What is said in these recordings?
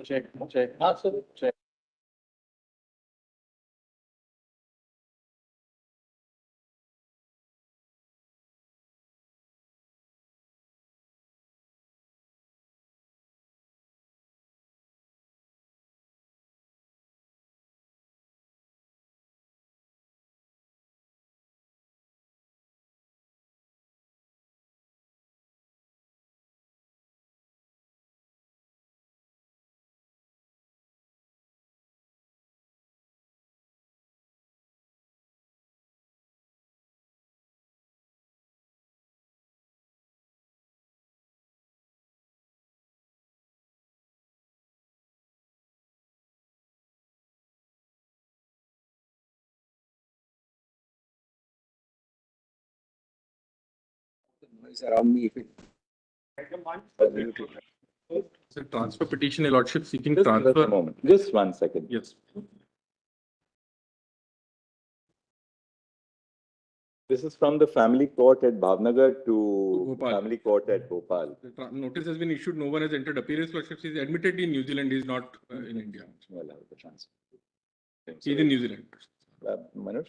Check. Sir, check. Noise around me. It's a transfer petition, a lordship seeking Just give us a transfer. moment. Just 1 second. Yes. This is from the family court at Bhavnagar to Bhopal. family court at Bhopal. The notice has been issued. No one has entered appearance. Lordship is admitted in New Zealand. He is not in India. Well, I have the transfer. He is in New Zealand. Manoj?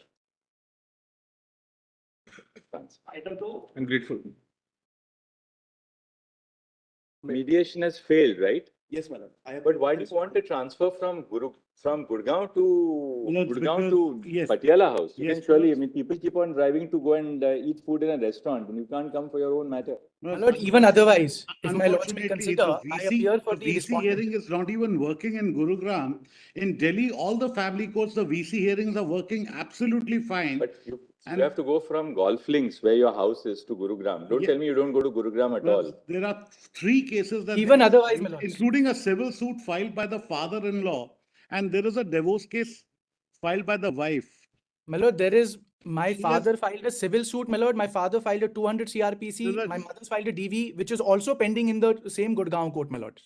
I'm grateful. Mediation has failed, right? Yes, madam. But why do you want a transfer from Gurgaon to No, it's Gurgaon because- to yes. Patiala House? You Yes, can surely, I because- mean, people keep on driving to go and eat food in a restaurant, and you can't come for your own matter. No, My lord, even otherwise, if my lords may unfortunately, consider, I appear for the VC respondent. hearing is not even working in Gurugram. In Delhi, all the family courts, the VC hearings are working absolutely fine. But you And- have to go from Golf Links, where your house is, to Gurugram. Don't Yeah. tell me you don't go to Gurugram at Well, all. there are 3 cases that Even they- otherwise, my lords. including a civil suit filed by the father-in-law, and there is a divorce case filed by the wife. My lord, there is, my Yes. father filed a civil suit, my lord. My father filed a 200 CRPC. So My that's- mother's filed a DV, which is also pending in the same Gurgaon court, my lord.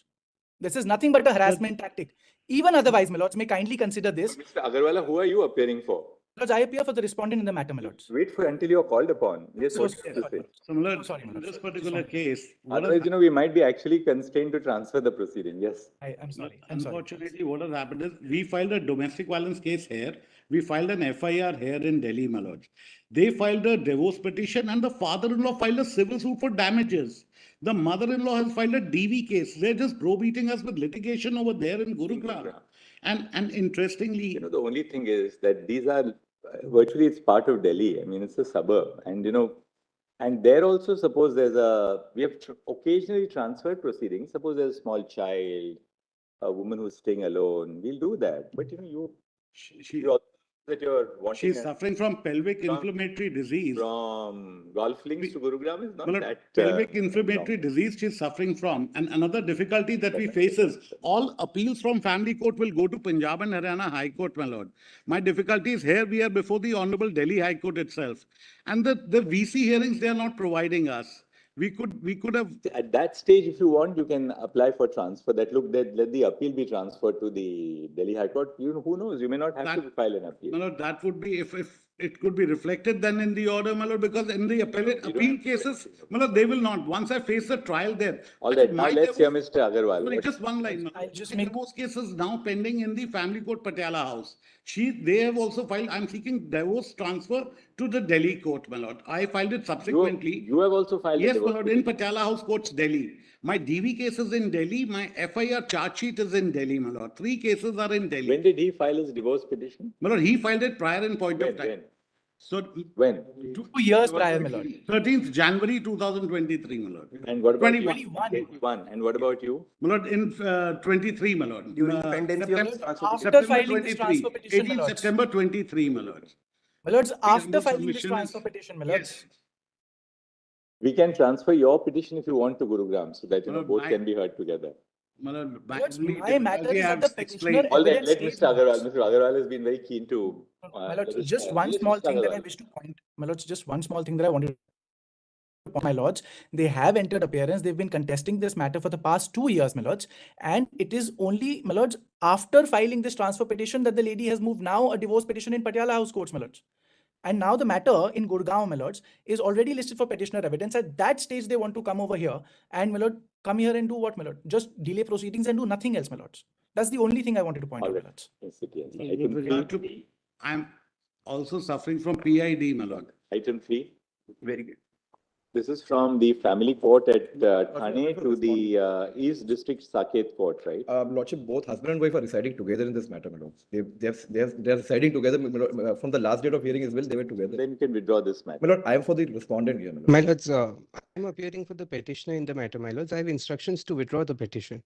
This is nothing but a harassment tactic. Even otherwise, my lords, may kindly consider this. Mr. Agarwala, who are you appearing for? Lords, I appear for the respondent in the matter, my lords. Wait for until you're called upon. Yes, So what sorry, you say? Similar, Sorry, my in lord. this Just particular one- case, what Otherwise, has we might be actually constrained to transfer the proceeding. Yes. I'm sorry. I'm sorry. Unfortunately, what has happened is we filed a domestic violence case here. We filed an FIR here in Delhi, my lords. They filed a divorce petition and the father-in-law filed a civil suit for damages. The mother-in-law has filed a DV case. They're just browbeating us with litigation over there in Gurugram. And interestingly, You know, the only thing is that these are virtually it's part of Delhi. I mean, it's a suburb, and and there also suppose we have occasionally transferred proceedings. Suppose there's a small child, a woman who's staying alone. We'll do that, but she, you also that you're wanting she's suffering from pelvic inflammatory disease. from Golf Links to Gurugram is not Well, that pelvic inflammatory disease she's suffering from. And another difficulty that we face is all appeals from family court will go to Punjab and Haryana High Court, my lord. My difficulty is here we are before the Honorable Delhi High Court itself. And the VC hearings, they are not providing us. We could have, At that stage, if you want, you can apply for transfer. Let the appeal be transferred to the Delhi High Court. Who knows? You may not have to file an appeal. my lord, that would be if it could be reflected then in the order, my lord, because in the appeal cases, my lord, they will not. Once I face the trial there. All right, now let's hear Mr. Agarwal. Sorry, just one line. my I'll lord. just The make- divorce case is now pending in the family court Patiala House. They have also filed. I'm seeking divorce transfer to the Delhi court, my lord. I filed it subsequently. You have also filed a Yes, my divorce lord, in petition. Patiala House Courts, Delhi. My DV case is in Delhi. My FIR charge sheet is in Delhi, my lord. 3 cases are in Delhi. When did he file his divorce petition? My lord, he filed it prior in point of time. When? So, When? 2 years prior, my lord. 13th January 2023, my lord. And what about 21. 21. And what about you? My lord, in 23, my lord. During pendency of September- transfer After September filing this 23, transfer petition, my 18 lords. September 23, my lord. My lords, after under filing this submission transfer is- petition, my lords. Yes. We can transfer your petition if you want to Gurugram so that Well, both my- can be heard together. My lord, Lords, only my matter difficulty is I that have the petitioner- explained. All right, Evidence let states Mr. Agarwal. not. Mr. Agarwal has been very keen to. My lords, let us- just one yes, small Mr. thing that I Agarwal. wish to point. My lords, just one small thing that I wanted to point, my lords. They have entered appearance. They've been contesting this matter for the past 2 years, my lords. And it is only, my lords, after filing this transfer petition that the lady has moved now a divorce petition in Patiala House Courts, my lords. And now the matter in Gurgaon, my lords, is already listed for petitioner evidence. At that stage, they want to come over here. And my lord, come here and do what, my lord? Just delay proceedings and do nothing else, my lords. That's the only thing I wanted to point All out, my right. lords. Yes, it is. With Item regard three. to, I'm also suffering from PID, my lord. Item three. Very good. This is from the family court at Thane to the East District Saket Court, right? Lordship, both husband and wife are residing together in this matter, my lord. They're residing together, my lord. From the last date of hearing as well, they were together. Then you can withdraw this matter. My lord, I am for the respondent here, my lord. My lords, I'm appearing for the petitioner in the matter, my lords. I have instructions to withdraw the petition.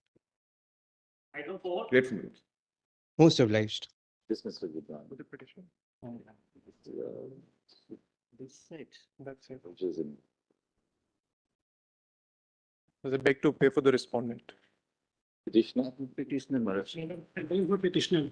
Grateful. Most obliged. Dismissal withdrawn. The petition. That's it. Which is in Does it beg to pay for the respondent? petitioner. Petitioner, Maharaj. Petitioner.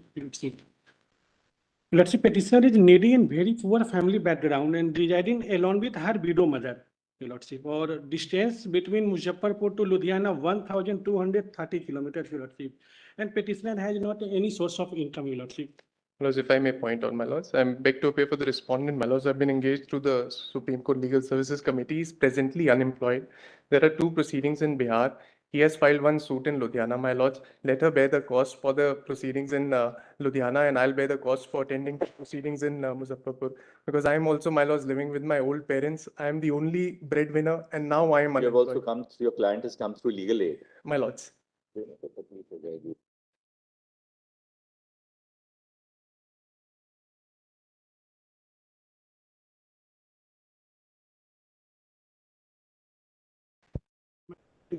Let's say petitioner is needy and very poor family background and residing along with her widow mother, Your Lordship, or distance between Muzaffarpur to Ludhiana 1,230 kilometers, Your Lordship. And petitioner has not any source of income, Your Lordship. My lords, if I may point out, my lords, I'm beg to pay for the respondent. My lords have been engaged through the Supreme Court Legal Services Committee. He is presently unemployed. There are 2 proceedings in Bihar. He has filed 1 suit in Ludhiana, my lords. Let her bear the cost for the proceedings in Ludhiana, and I'll bear the cost for attending the proceedings in Muzaffarpur. Because I am also, my lords, living with my old parents. I am the only breadwinner, and now I am You have unemployed. also come, your client has come through legal aid. My lords.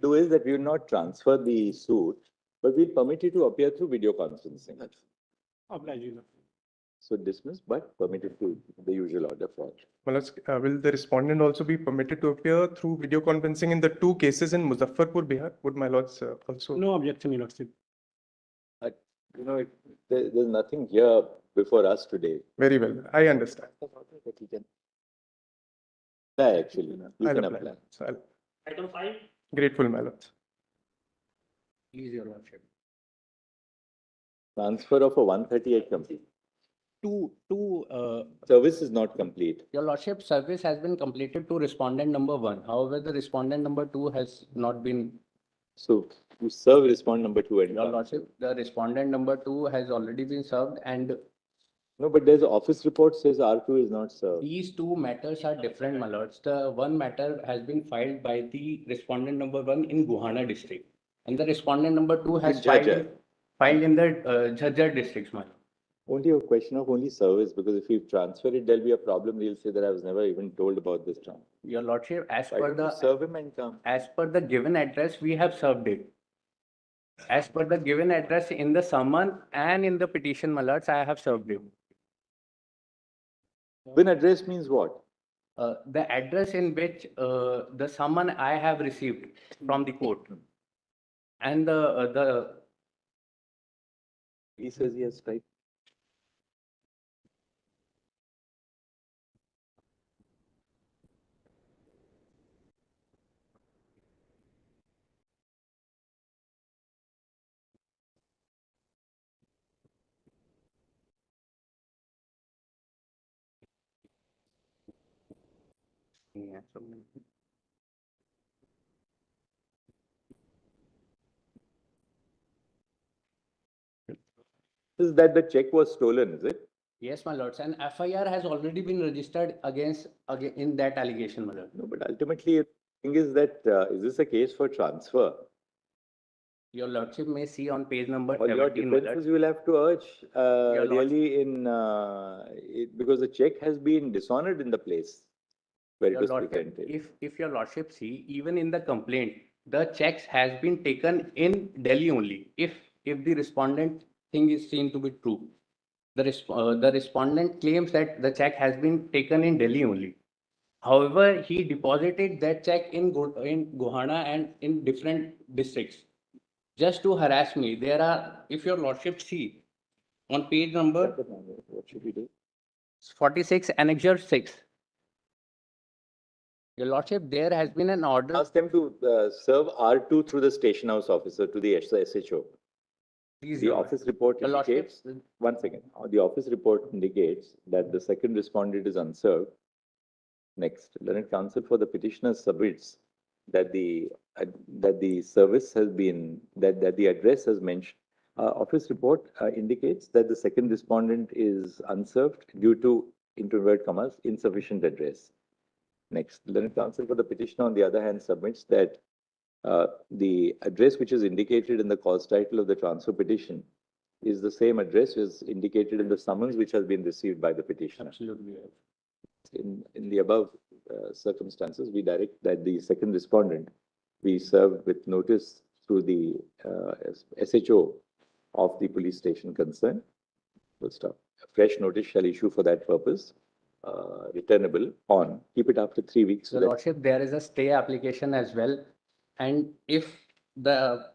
Do is that we will not transfer the suit, but we'll permit you to appear through video conferencing. Oblige, Your Lordship. So dismiss, but permitted to the usual order for. My lords, will the respondent also be permitted to appear through video conferencing in the 2 cases in Muzaffarpur, Bihar? Would my lords also? No objection, Your Lordship. You know, there's nothing here before us today. Very well. I understand. That he can apply, actually. You I'll can apply. apply. So I'll Item 5. grateful, my lords. Please, Your Lordship. Transfer of a 138 complete. Two, Service is not complete. Your Lordship, service has been completed to respondent number 1. However, the respondent number 2 has not been, So you serve respondent number 2 and Your Lordship, the respondent number 2 has already been served, and no, but there's an office report says R2 is not served. these 2 matters are different, my lords. The one matter has been filed by the respondent number 1 in Guhana district, and the respondent number 2 has In Jhajjar. filed in the Jhajjar districts, my lord. Only a question of only service, because if you transfer it, there'll be a problem. He'll say that I was never even told about this transfer. Your Lordship, Why don't you serve him and come? as per the given address, we have served it. As per the given address in the summon and in the petition, my lords, I have served it. Given address means what? The address in which the summon I have received from the court. And the He says he has typed. Is that the check was stolen, is it? yes, my lords, and FIR has already been registered against in that allegation, my lord. No, but ultimately, the thing is that, is this a case for transfer? Your lordship may see on page number All your 17, my lord. defenses you will have to urge, Your really in, because the check has been dishonored in the place where it Your was lordship, presented. if your lordship see, even in the complaint, the checks has been taken in Delhi only. If the respondent thing is seen to be true, the respondent claims that the check has been taken in Delhi only. However, he deposited that check in Gohana and in different districts just to harass me. There are, if your lordship see, on page number What should we do? 46, annexure 6. Your lordship, there has been an order. Ask them to serve R2 through the station house officer to the SHO. Please, The Your office report Your lordship, indicates, one second, the office report indicates that the second respondent is unserved. Next, Learned Counsel for the petitioner submits that the service has been, that the address has mentioned. Office report indicates that the second respondent is unserved due to, into inverted commas, insufficient address. Next, Lieutenant Counsel for the petitioner, on the other hand, submits that the address which is indicated in the cause title of the transfer petition is the same address as indicated in the summons which has been received by the petitioner. Absolutely. In the above circumstances, we direct that the second respondent be served with notice through the SHO of the police station concerned. Full stop. A fresh notice shall issue for that purpose, returnable on, keep it after 3 weeks. So Your Lordship, there is a stay application as well. And if the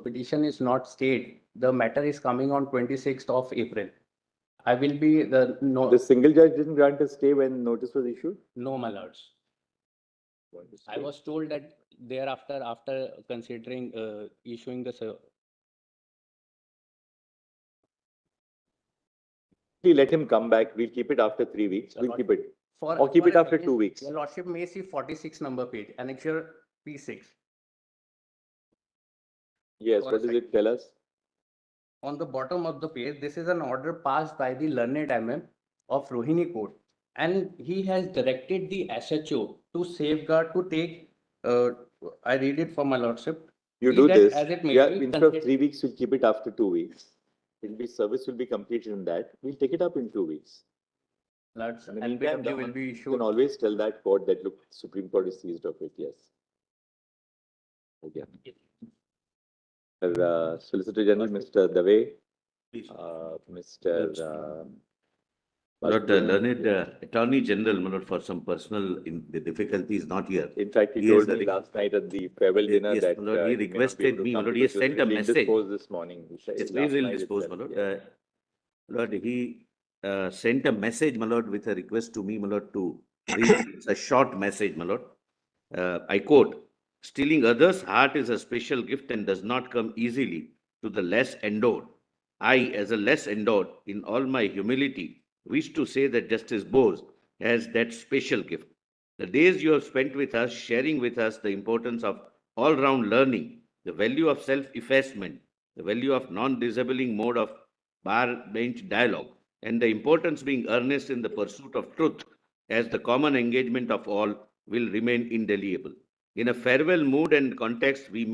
petition is not stayed, the matter is coming on 26th of April. I will be the single judge didn't grant a stay when notice was issued? No, my lords. I was told that thereafter, after considering issuing the let him come back. We'll keep it after 3 weeks. We'll keep it. Or keep it after 2 weeks. Your Lordship may see 46 number page, annexure P6. Yes, what does it tell us? On the bottom of the page, this is an order passed by the learned MM of Rohini Court, and he has directed the SHO to safeguard, to take, I read it for my Lordship. You do this. As it may Yeah, be instead of 3 weeks, we'll keep it after 2 weeks. Service will be completed in that. We'll take it up in 2 weeks. Lords, In the meantime, LBW will be you issued. can always tell that court that, look, Supreme Court is seized of it, yes. Okay. Solicitor General, Mr. Dave, Mr. My Lord, learned Attorney General, my Lord, for some personal the difficulty is not here. In fact, he told me last night at the farewell dinner yes, that my Lord, he requested me, my Lord, he has sent a message. This morning. Yes, please will dispose, my Lord. Yeah. Lord, he sent a message, my Lord, with a request to me, my Lord, to read a short message, my Lord. I quote, "Stealing others' heart is a special gift and does not come easily to the less endowed. I, as a less endowed, in all my humility, wish to say that Justice Bose has that special gift. The days you have spent with us, sharing with us the importance of all-round learning, the value of self-effacement, the value of non-disabling mode of bar bench dialogue, and the importance being earnest in the pursuit of truth as the common engagement of all will remain indelible. In a farewell mood and context, we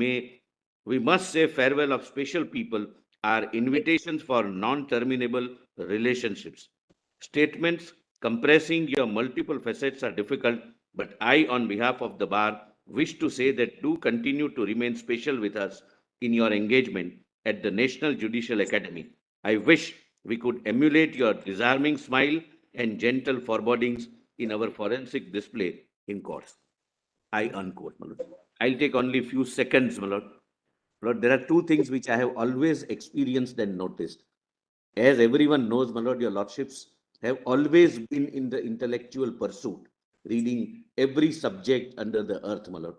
must say farewell of special people are invitations for non-terminable relationships. Statements compressing your multiple facets are difficult, but I, on behalf of the bar, wish to say that do continue to remain special with us in your engagement at the National Judicial Academy. I wish we could emulate your disarming smile and gentle forebodings in our forensic display in courts." I unquote, my Lord. I'll take only a few seconds, my Lord. Lord, there are two things which I have always experienced and noticed. As everyone knows, my Lord, your Lordships have always been in the intellectual pursuit, reading every subject under the earth, my Lord.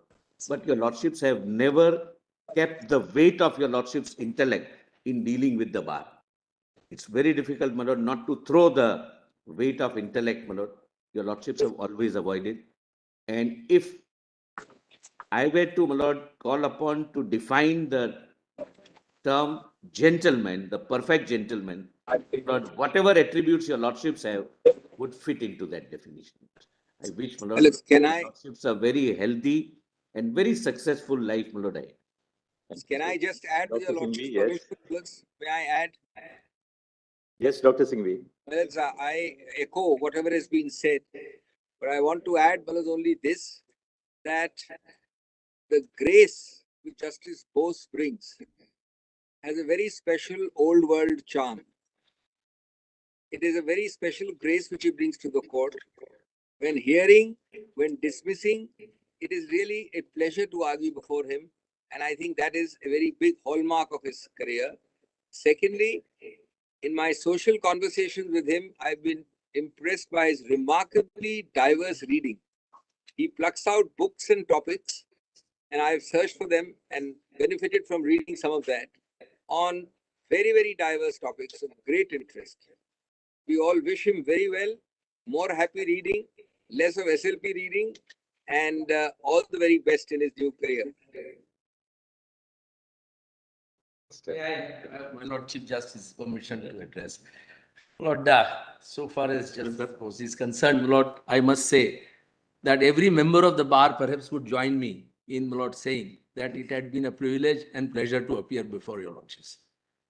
But your Lordships have never kept the weight of your Lordship's intellect in dealing with the bar. It's very difficult, my Lord, not to throw the weight of intellect, my Lord. Your Lordships have always avoided. And if I were to, my Lord, call upon to define the term gentleman, the perfect gentleman, Lord, whatever attributes your Lordships have would fit into that definition. I wish, my Lord, your Lordships are very healthy and very successful life, my Lord. Can I just add with your Lordship's permission? May I add? Yes, Dr. Singhvi. Well, I echo whatever has been said, but I want to add, well, only this, that the grace which Justice Bose brings has a very special old world charm. It is a very special grace which he brings to the court. When hearing, when dismissing, it is really a pleasure to argue before him. And I think that is a very big hallmark of his career. Secondly, in my social conversations with him, I've been impressed by his remarkably diverse reading. He plucks out books and topics, and I've searched for them and benefited from reading some of that on very, very diverse topics of great interest. We all wish him very well, more happy reading, less of SLP reading, and all the very best in his new career. My Lord Chief Justice, permission to address. Lord, so far as Justice Bose is concerned, Lord, I must say that every member of the bar perhaps would join me in, Lord, saying that it had been a privilege and pleasure to appear before your Lordships.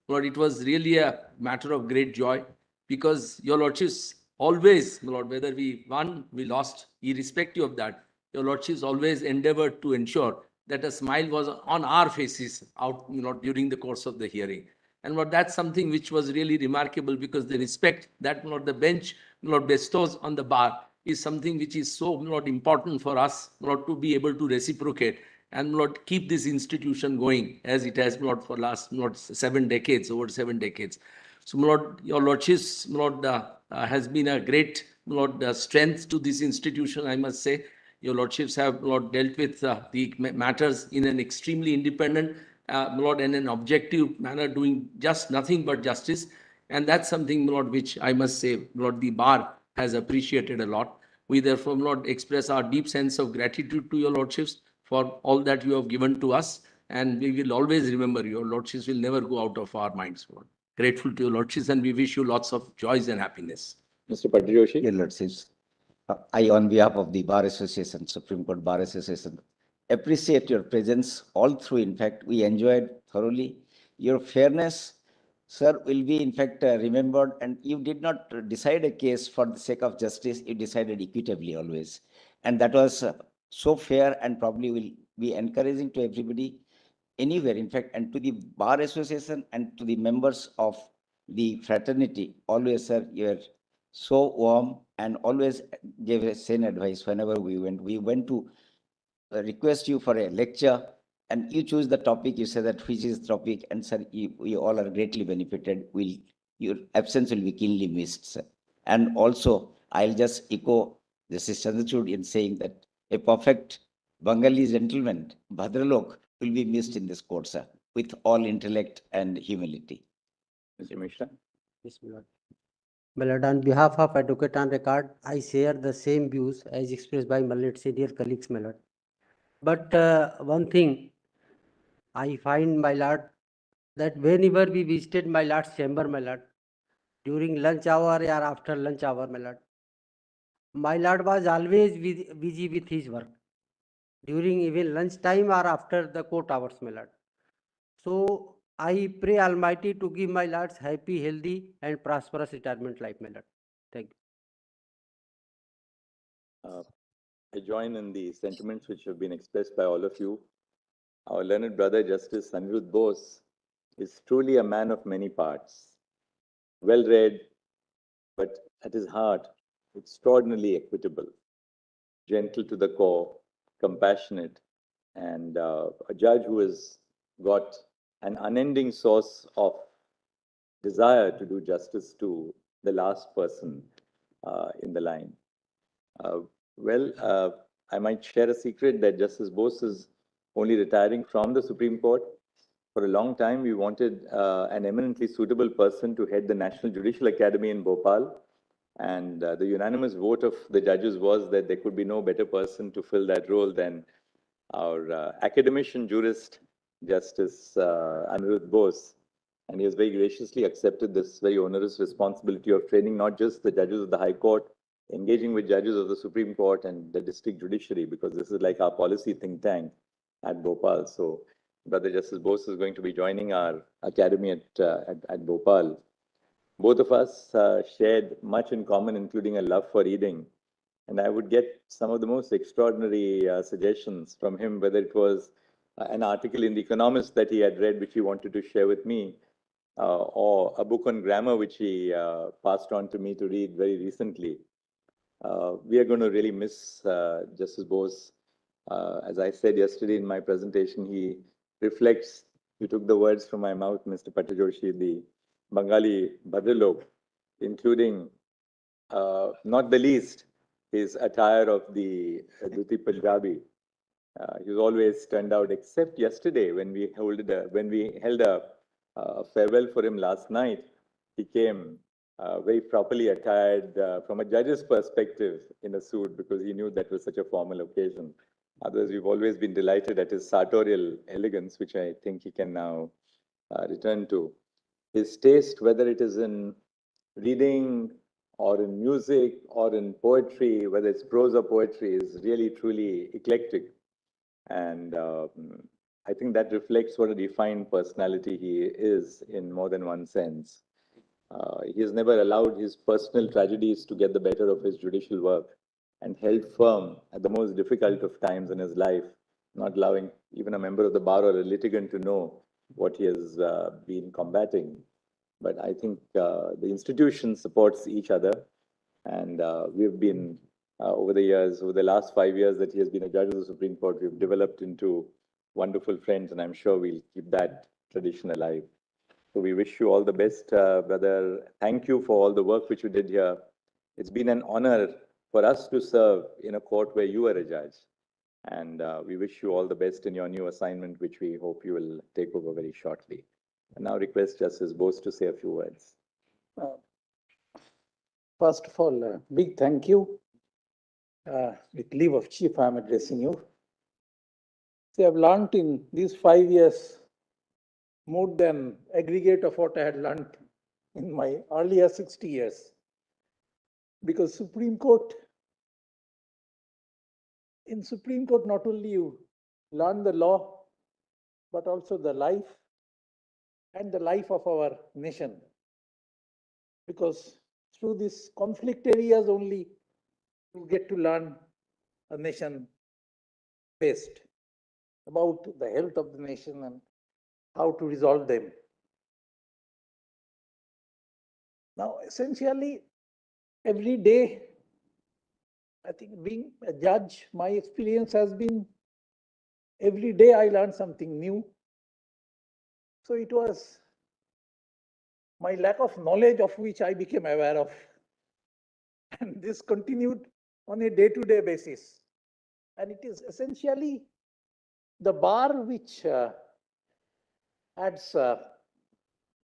Lord, it was really a matter of great joy because your Lordships always, Lord, whether we won, we lost, irrespective of that, your Lordships always endeavored to ensure that a smile was on our faces out, during the course of the hearing. And Lord, that's something which was really remarkable because the respect that, Lord, the bench, Lord, bestows on the bar is something which is so, Lord, important for us, Lord, to be able to reciprocate and, Lord, keep this institution going as it has, Lord, for last, Lord, 7 decades, over 7 decades. So, Lord, your Lordships, Lord, has been a great, Lord, strength to this institution, I must say. Your Lordships have, Lord, dealt with the matters in an extremely independent, Lord, in an objective manner, doing just nothing but justice. And that's something, Lord, which I must say, Lord, the bar has appreciated a lot. We therefore, Lord, express our deep sense of gratitude to your Lordships for all that you have given to us. And we will always remember your Lordships will never go out of our minds, Lord. Grateful to your Lordships, and we wish you lots of joys and happiness. Mr. Pattijoshi. Your Lordships, I, on behalf of the Bar Association, Supreme Court Bar Association, appreciate your presence all through. In fact, we enjoyed thoroughly. Your fairness, sir, will be in fact remembered, and you did not decide a case for the sake of justice. You decided equitably always. And that was so fair and probably will be encouraging to everybody anywhere, in fact, and to the Bar Association and to the members of the fraternity. Always, sir, you are so warm and always gave us sane advice whenever we went. We went to request you for a lecture, and you choose the topic. You say that which is the topic, and sir, you all are greatly benefited. Your absence will be keenly missed, sir. And also, I'll just echo Justice Chandrachud in saying that a perfect Bengali gentleman, Bhadralok, will be missed in this court, sir, with all intellect and humility. Mr. Mishra. Yes, my Lord. My Lord, on behalf of Advocate on Record, I share the same views as expressed by my Lord, senior colleagues, my Lord. But one thing I find, my Lord, that whenever we visited my Lord's chamber, my Lord, during lunch hour or after lunch hour, my Lord was always busy with his work. During even lunch time or after the court hours, my Lord. So I pray Almighty to give my Lord's happy, healthy, and prosperous retirement life, my Lord. Thank you. I join in the sentiments which have been expressed by all of you. Our learned brother, Justice Aniruddha Bose, is truly a man of many parts. Well-read, but at his heart, extraordinarily equitable, gentle to the core, compassionate, and a judge who has got an unending source of desire to do justice to the last person in the line. I might share a secret that Justice Bose is only retiring from the Supreme Court. For a long time, we wanted an eminently suitable person to head the National Judicial Academy in Bhopal. And the unanimous vote of the judges was that there could be no better person to fill that role than our academician jurist, Justice Aniruddha Bose. And he has very graciously accepted this very onerous responsibility of training not just the judges of the High Court, engaging with judges of the Supreme Court and the district judiciary, because this is like our policy think tank at Bhopal. So Brother Justice Bose is going to be joining our academy at Bhopal. Both of us shared much in common, including a love for reading. And I would get some of the most extraordinary suggestions from him, whether it was an article in The Economist that he had read, which he wanted to share with me, or a book on grammar, which he passed on to me to read very recently. We are going to really miss Justice Bose. As I said yesterday in my presentation, he reflects, you took the words from my mouth, Mr. Pattijoshi, the Bengali Bhadralok, including, not the least, his attire of the Dhuti Punjabi. He's always turned out, except yesterday when we held a farewell for him last night. He came very properly attired from a judge's perspective in a suit, because he knew that was such a formal occasion. Otherwise, we've always been delighted at his sartorial elegance, which I think he can now return to. His taste, whether it is in reading or in music or in poetry, whether it's prose or poetry, is really truly eclectic. And I think that reflects what a refined personality he is in more than one sense. He has never allowed his personal tragedies to get the better of his judicial work, and held firm at the most difficult of times in his life, not allowing even a member of the bar or a litigant to know what he has been combating. But I think the institution supports each other, and we've been, over the years, over the last 5 years that he has been a judge of the Supreme Court, we've developed into wonderful friends, and I'm sure we'll keep that tradition alive. So we wish you all the best, brother. Thank you for all the work which you did here. It's been an honor for us to serve in a court where you are a judge. And we wish you all the best in your new assignment, which we hope you will take over very shortly. And now request Justice Bose to say a few words. First of all, big thank you. With leave of Chief, I am addressing you. See, I've learned in these 5 years more than aggregate of what I had learned in my earlier 60 years. Because in Supreme Court, not only you learn the law, but also the life and the life of our nation. Because through these conflict areas only, you get to learn a nation best about the health of the nation and how to resolve them. Now, essentially, every day, I think being a judge, my experience has been every day I learned something new. So it was my lack of knowledge of which I became aware of. And this continued on a day-to-day basis. And it is essentially the bar which adds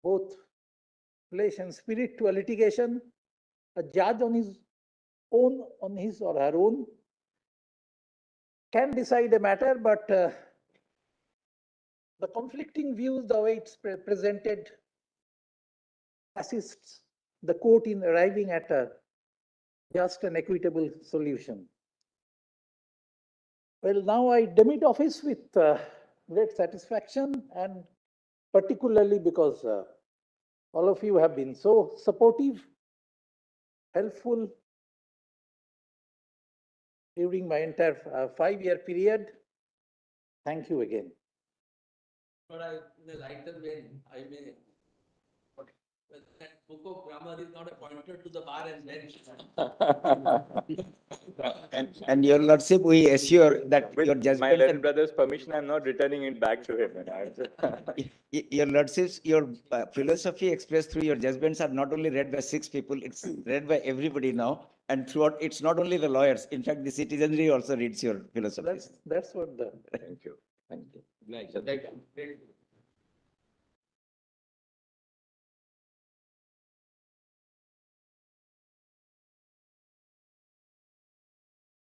both flesh and spirit to a litigation. A judge on his or her own can decide a matter, but the conflicting views, the way it's presented, assists the court in arriving at a just and equitable solution. Well, now I demit office with great satisfaction, and particularly because all of you have been so supportive, helpful during my entire 5-year period. Thank you again. But in a lighter vein, I may, that book of grammar is not a pointer to the bar and then. And your lordship, we assure that With your my judgment learned brother's permission, I'm not returning it back to him. your lordships, your philosophy expressed through your judgments are not only read by 6 people, it's read by everybody now. And throughout, it's not only the lawyers. In fact, the citizenry also reads your philosophy. That's what the. Thank you. Thank you. Thank you.